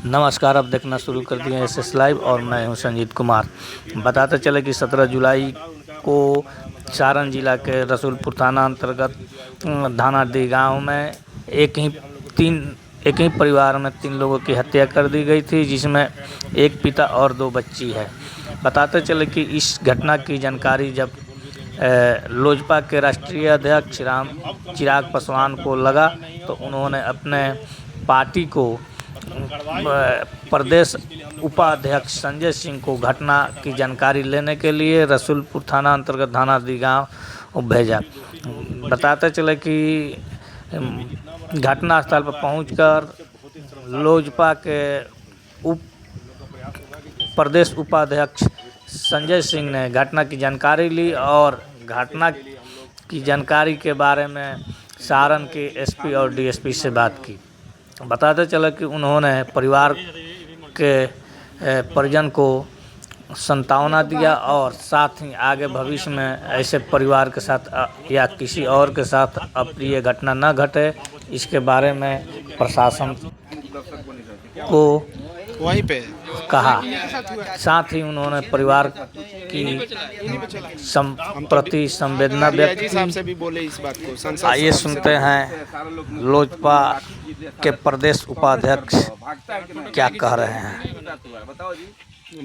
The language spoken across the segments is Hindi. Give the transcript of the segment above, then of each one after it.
नमस्कार, अब देखना शुरू कर दिए एसएस लाइव और मैं हूं संजीत कुमार। बताते चले कि 17 जुलाई को सारण जिला के रसूलपुर थाना अंतर्गत धानाडीह गांव में एक ही परिवार में 3 लोगों की हत्या कर दी गई थी, जिसमें एक पिता और 2 बच्ची है। बताते चले कि इस घटना की जानकारी जब लोजपा के राष्ट्रीय अध्यक्ष चिराग पासवान को लगा तो उन्होंने अपने पार्टी को प्रदेश उपाध्यक्ष संजय सिंह को घटना की जानकारी लेने के लिए रसूलपुर थाना अंतर्गत धानाडीह गांव भेजा। बताते चले कि घटना स्थल पर पहुंचकर लोजपा के प्रदेश उपाध्यक्ष संजय सिंह ने घटना की जानकारी ली और घटना की जानकारी के बारे में सारण के एसपी और डीएसपी से बात की। बताते चला कि उन्होंने परिवार के परिजन को सांत्वना दिया और साथ ही आगे भविष्य में ऐसे परिवार के साथ या किसी और के साथ अप्रिय घटना न घटे, इसके बारे में प्रशासन को वहीं पे कहा। साथ ही उन्होंने परिवार की प्रति संवेदना व्यक्त की। से भी बोले इस बात को। आइए सुनते हैं लोजपा के प्रदेश उपाध्यक्ष क्या कह रहे हैं।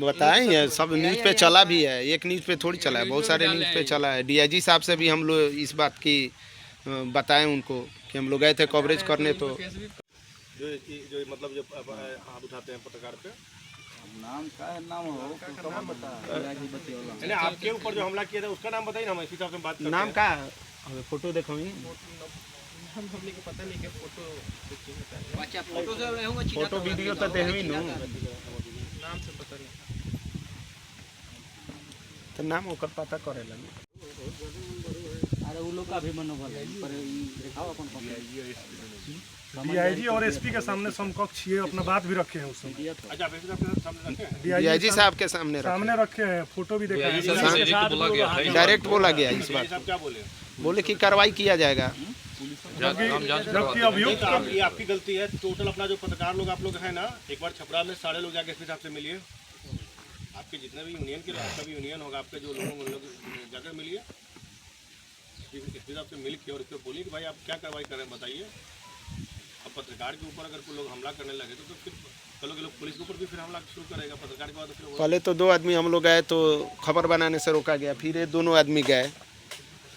बताएं, सब न्यूज़ पे चला भी है, एक न्यूज़ पे थोड़ी चला है, बहुत सारे न्यूज़ पे चला है। डीआईजी साहब से भी हम लोग इस बात की बताएं उनको कि हम लोग गए थे कवरेज करने, तो जो मतलब जो हाथ उठाते हैं पत्रकार पे, नाम का है, नाम हो तो नाम बता। नहीं, आपके ऊपर जो हमला किया था उसका नाम बताइए ना, हम इसी हिसाब से बात करते हैं। नाम का फोटो देखो हम सबने को पता नहीं के फोटो वीडियो तो देखवी नु, नाम से पता नहीं तो नाम ओकर पता करेला। अरे वो लोग का भी मनोबल है, पर दिखाओ अपन डीआईजी और एसपी के सामने समकक्ष ये अपना बात भी रखे हैं उस समय। अच्छा, डीआईजी साहब के सामने रखे हैं, फोटो भी देखा है। डायरेक्ट बोला गया इस बात। क्या बोले कि कार्रवाई किया जाएगा। जबकि अभियुक्त आपकी गलती है। टोटल अपना जो पत्रकार लोग आप लोग हैं ना, एक बार छपरा में सारे लोग जाके एसपी साहब से मिलिए। आपके जितने भी यूनियन के, आपका भी यूनियन होगा, आपके जो लोग जाकर मिलिए एसपी साहब से मिल के और इसको बोलिए कि भाई आप क्या कार्रवाई कर रहे हैं बताइए। अब पत्रकार के ऊपर अगर कोई लोग हमला करने लगे तो फिर कल लोग पुलिस के ऊपर भी फिर हमला शुरू करेगा। पत्रकार के बाद फिर पहले तो 2 आदमी हम लोग गए तो खबर बनाने से रोका गया, फिर ये दोनों आदमी गए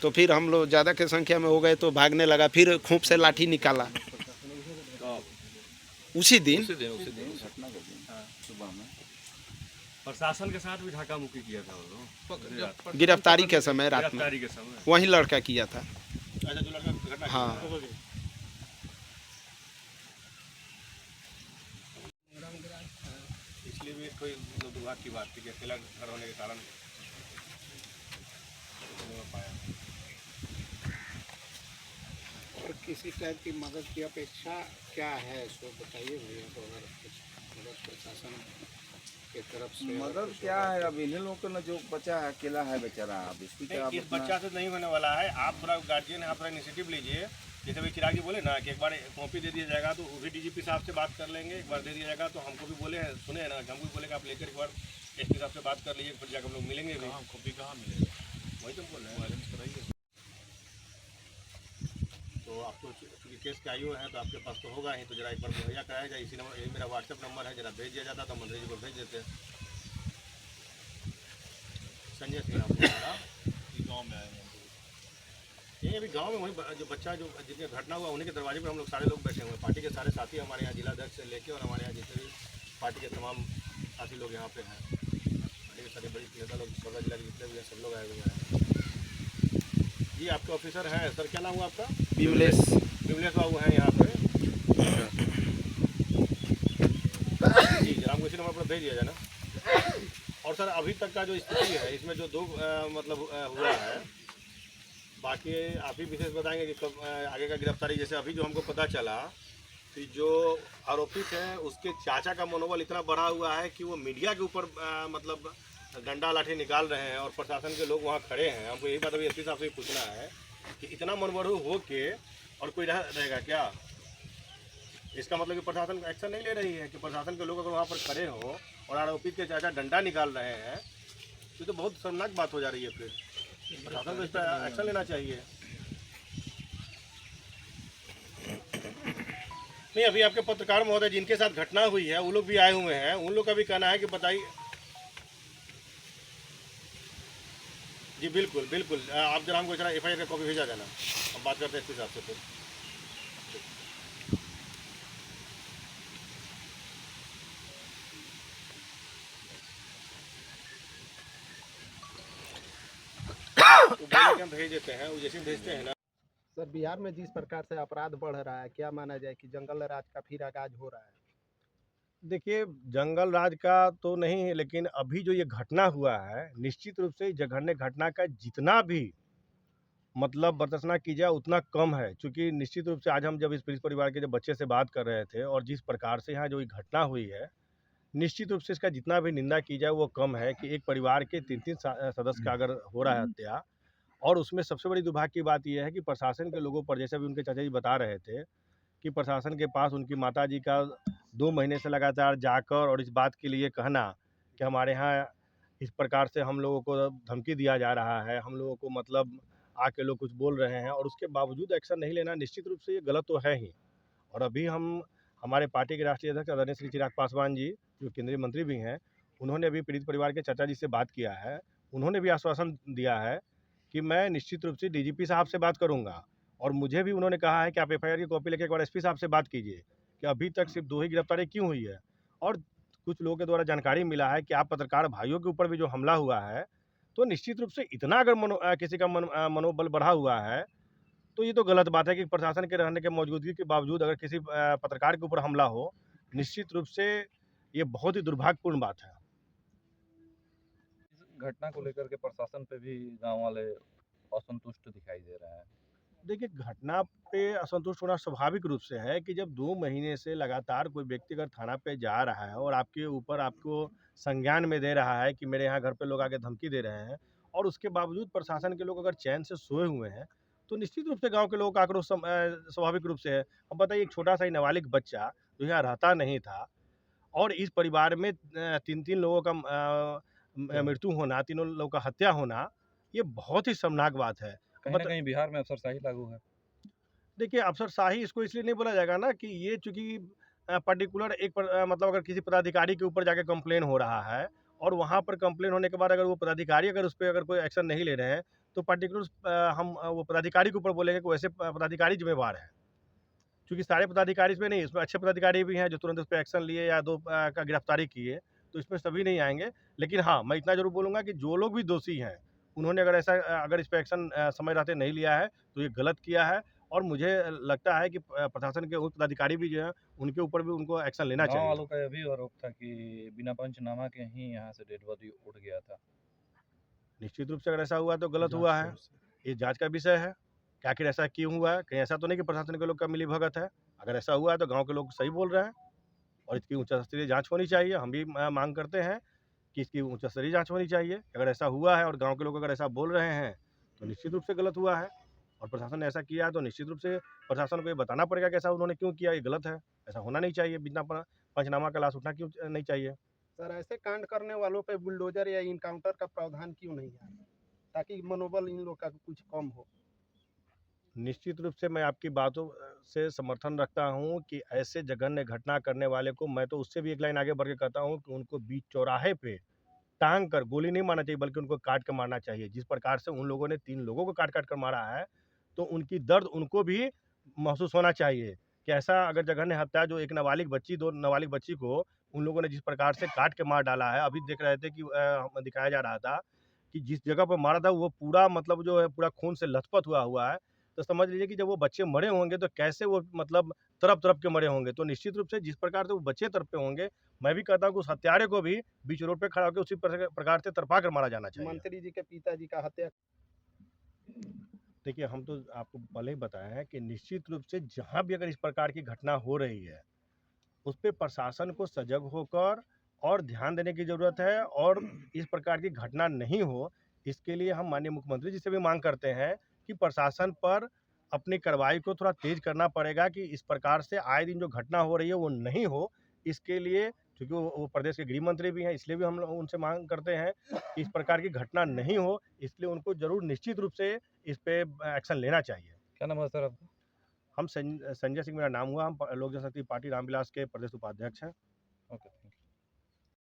तो फिर हम लोग ज़्यादा की संख्या में हो गए तो भागने लगा, फिर खूब से लाठी निकाला उसी दिन प्रशासन के साथ भी धक्का मुक्की किया था गिरफ्तारी के समय, रात में वही लड़का किया था। हाँ, इसलिए भी कोई दुर्भाग्य की बात थी कि अकेला घर होने के कारण पाया। और किसी टाइप की मदद की अपेक्षा क्या है, इसको बताइए भैया। तो अगर कुछ मदद प्रशासन की तरफ से मदद क्या है, अब इन्हीं लोगों को न जो बच्चा अकेला है बेचारा, अब इसकी क्या इस बच्चा से नहीं होने वाला है। आप थोड़ा गार्जियन है, आप थोड़ा इनिशिएटिव लीजिए। जैसे भाई चिराग जी बोले ना कि एक बार कॉपी दे दिया जाएगा तो वो भी डीजीपी साहब से बात कर लेंगे। एक बार दे दिया जाएगा तो हमको भी बोले हैं, सुने हैं ना, हमको भी बोले कि आप लेकर एक बार एसपी साहब से बात कर लीजिए, फिर जाकर हम लोग मिलेंगे भी। कॉपी कहाँ मिलेगा, वही तो बोल रहे हैं। तो आपको चूँकि केस के आयु है तो आपके पास तो होगा ही, तो जरा एक बार मुहैया कराया जाए। इसी नंबर, यही मेरा व्हाट्सएप नंबर है, जरा भेज दिया जाता तो मंत्री जी को भेज देते। संजय सिंह गाँव में आए हैं, ये अभी गांव में वही जो बच्चा जो जितने घटना हुआ उन्हीं के दरवाजे पर हम लोग सारे लोग बैठे हुए हैं। पार्टी के सारे साथी हमारे यहाँ जिला अध्यक्ष से लेके और हमारे यहाँ जितने भी पार्टी के तमाम साथी लोग यहाँ पे हैं। पार्टी के सारे बड़ी नेता लोग, सौदा जिला के जितने भी हैं सब लोग आए हुए हैं। जी आपके ऑफिसर हैं सर, क्या नाम हुआ आपका? विमलेश बाबू हैं यहाँ पे। जी जरा हमको इसी नंबर पर भेज दिया जाए ना। और सर अभी तक का जो स्थिति है इसमें जो 2 मतलब हुआ है, बाकी आप ही विशेष बताएंगे कि कब आगे का गिरफ्तारी। जैसे अभी जो हमको पता चला कि जो आरोपित है उसके चाचा का मनोबल इतना बढ़ा हुआ है कि वो मीडिया के ऊपर मतलब डंडा लाठी निकाल रहे हैं और प्रशासन के लोग वहाँ खड़े हैं। हमको यही बात अभी एसपी साहब से पूछना है कि इतना मनबढ़ू हो के और कोई रहेगा क्या? इसका मतलब कि प्रशासन एक्शन नहीं ले रही है, कि प्रशासन के लोग अगर वहाँ पर खड़े हो और आरोपित के चाचा डंडा निकाल रहे हैं तो ये तो बहुत शर्मनाक बात हो जा रही है। फिर प्रशासन को इस पर एक्शन लेना चाहिए। नहीं, अभी आपके पत्रकार महोदय जिनके साथ घटना हुई है वो लोग भी आए हुए हैं, उन लोग का भी कहना है कि बताइए। जी बिल्कुल बिल्कुल, आप जरा हमको जरा FIR का कॉपी भेजा देना, हम बात करते हैं इसके हिसाब से। फिर तो बोले कि हम भेज देते हैं, वो जैसे भेजते हैं ना। सर, बिहार में जिस प्रकार से अपराध बढ़ रहा है, क्या माना जाए कि जंगल राज का फिर आगाज हो रहा है? देखिए, जंगल राज का तो नहीं है, लेकिन अभी जो ये घटना हुआ है, निश्चित रूप से जघन्य घटना का जितना भी मतलब बर्दाश्त की जाए उतना कम है। क्योंकि निश्चित रूप से आज हम जब इस पीड़ित परिवार के जब बच्चे से बात कर रहे थे और जिस प्रकार से यहाँ जो ये घटना हुई है, निश्चित रूप से इसका जितना भी निंदा की जाए वो कम है। कि एक परिवार के 3-3 सदस्य का अगर हो रहा है हत्या, और उसमें सबसे बड़ी दुर्भाग्य की बात यह है कि प्रशासन के लोगों पर, जैसे अभी उनके चाचा जी बता रहे थे कि प्रशासन के पास उनकी माताजी का 2 महीने से लगातार जाकर और इस बात के लिए कहना कि हमारे यहाँ इस प्रकार से हम लोगों को धमकी दिया जा रहा है, हम लोगों को मतलब आके लोग कुछ बोल रहे हैं, और उसके बावजूद एक्शन नहीं लेना, निश्चित रूप से ये गलत तो है ही। और अभी हमारे पार्टी के राष्ट्रीय अध्यक्ष आदरणीय श्री चिराग पासवान जी, जो केंद्रीय मंत्री भी हैं, उन्होंने अभी पीड़ित परिवार के चाचा जी से बात किया है। उन्होंने भी आश्वासन दिया है कि मैं निश्चित रूप से DGP साहब से बात करूंगा, और मुझे भी उन्होंने कहा है कि आप FIR की कॉपी लेकर एक बार SP साहब से बात कीजिए कि अभी तक सिर्फ 2 ही गिरफ्तारी क्यों हुई है। और कुछ लोगों के द्वारा जानकारी मिला है कि आप पत्रकार भाइयों के ऊपर भी जो हमला हुआ है, तो निश्चित रूप से इतना अगर किसी का मनोबल बढ़ा हुआ है तो ये तो गलत बात है कि प्रशासन के रहने के मौजूदगी के बावजूद अगर किसी पत्रकार के ऊपर हमला हो, निश्चित रूप से ये बहुत ही दुर्भाग्यपूर्ण बात है। इस घटना को लेकर के प्रशासन पे भी गांव वाले असंतुष्ट दिखाई दे रहे हैं। देखिए, घटना पे असंतुष्ट होना स्वाभाविक रूप से है कि जब 2 महीने से लगातार कोई व्यक्ति अगर थाना पे जा रहा है और आपके ऊपर आपको संज्ञान में दे रहा है कि मेरे यहाँ घर पे लोग आके धमकी दे रहे हैं, और उसके बावजूद प्रशासन के लोग अगर चैन से सोए हुए हैं, तो निश्चित रूप से गांव के लोगों का आक्रोश स्वाभाविक रूप से है। अब बताइए, एक छोटा सा ही नाबालिग बच्चा जो यहाँ रहता नहीं था, और इस परिवार में 3-3 लोगों का मृत्यु होना, 3 लोगों का हत्या होना, ये बहुत ही शर्मनाक बात है। कहीं ना कहीं बिहार में अफसरशाही लागू है। देखिए, अफसरशाही इसको इसलिए नहीं बोला जाएगा ना कि ये चूँकि पर्टिकुलर मतलब अगर किसी पदाधिकारी के ऊपर जाके कंप्लेन हो रहा है, और वहाँ पर कंप्लेन होने के बाद अगर वो पदाधिकारी अगर उस पे अगर कोई एक्शन नहीं ले रहे हैं, तो पर्टिकुलर हम वो पदाधिकारी के ऊपर बोलेंगे कि वैसे पदाधिकारी जिम्मेवार है। क्योंकि सारे पदाधिकारी इसमें नहीं, इसमें अच्छे पदाधिकारी भी हैं जो तुरंत उस पे एक्शन लिए या 2 का गिरफ्तारी किए, तो इसमें सभी नहीं आएँगे। लेकिन हाँ, मैं इतना ज़रूर बोलूँगा कि जो लोग भी दोषी हैं, उन्होंने अगर इस पे एक्शन समय रहते नहीं लिया है, तो ये गलत किया है। और मुझे लगता है कि प्रशासन के उच्च पदाधिकारी भी जो हैं, उनके ऊपर भी उनको एक्शन लेना गांव चाहिए। वालों का यह भी आरोप था कि बिना पंचनामा के ही यहाँ से डेड बॉडी उठ गया था। निश्चित रूप से अगर ऐसा हुआ तो गलत हुआ है, ये जाँच का विषय है कि आखिर ऐसा क्यों हुआ है। कहीं ऐसा तो नहीं कि प्रशासन के लोग का मिलीभगत है। अगर ऐसा हुआ है तो गाँव के लोग सही बोल रहे हैं, और इसकी उच्च स्तरीय जाँच होनी चाहिए। हम भी मांग करते हैं कि इसकी उच्च स्तरीय जाँच होनी चाहिए। अगर ऐसा हुआ है और गाँव के लोग अगर ऐसा बोल रहे हैं, तो निश्चित रूप से गलत हुआ है, और प्रशासन ने ऐसा किया है तो निश्चित रूप से प्रशासन को ये बताना पड़ेगा कि ऐसा उन्होंने क्यों किया, ये गलत है। ऐसा होना नहीं चाहिए, बिना पंचनामा का लाश उठना क्यों नहीं चाहिए। सर, ऐसे कांड करने वालों पे बुलडोजर या इनकाउंटर का प्रावधान क्यों नहीं है, ताकि मनोबल इन लोग का कुछ कम हो? निश्चित रूप से मैं आपकी बातों से समर्थन रखता हूं कि ऐसे जघन्य घटना करने वाले को, मैं तो उससे भी एक लाइन आगे बढ़ के कहता हूं कि उनको बीच चौराहे पे टांग कर गोली नहीं मारना चाहिए, बल्कि उनको काट कर मारना चाहिए। जिस प्रकार से उन लोगों ने 3 लोगों को काट कर मारा है, तो उनकी दर्द उनको भी महसूस होना चाहिए कि ऐसा अगर जघन्य हत्या, जो एक नाबालिग बच्ची, 2 नाबालिग बच्ची को उन लोगों ने जिस प्रकार से काट के मार डाला है। अभी देख रहे थे कि दिखाया जा रहा था कि जिस जगह पर मारा था वो पूरा मतलब जो है पूरा खून से लथपथ हुआ है। तो समझ लीजिए कि जब वो बच्चे मरे होंगे तो कैसे वो मतलब तड़प-तड़प के मरे होंगे। तो निश्चित रूप से जिस प्रकार से वो बच्चे तड़पे होंगे, मैं भी कहता हूँ कि उस हत्यारे को भी बीच रोड पे खड़ा होकर उसी प्रकार से तड़पा कर मारा जाना चाहिए। मंत्री जी के पिताजी का हत्या। देखिए, हम तो आपको पहले ही बताए हैं कि निश्चित रूप से जहाँ भी अगर इस प्रकार की घटना हो रही है, उस पे प्रशासन को सजग होकर और ध्यान देने की ज़रूरत है, और इस प्रकार की घटना नहीं हो, इसके लिए हम माननीय मुख्यमंत्री जी से भी मांग करते हैं कि प्रशासन पर अपनी कार्रवाई को थोड़ा तेज करना पड़ेगा कि इस प्रकार से आए दिन जो घटना हो रही है वो नहीं हो। इसके लिए क्योंकि वो प्रदेश के गृह मंत्री भी हैं, इसलिए भी हम लोग उनसे मांग करते हैं कि इस प्रकार की घटना नहीं हो, इसलिए उनको जरूर निश्चित रूप से इस पे एक्शन लेना चाहिए। क्या नाम है सर आपका? हम संजय सिंह मेरा नाम हुआ, हम लोक जनशक्ति पार्टी रामविलास के प्रदेश उपाध्यक्ष हैं। ओके।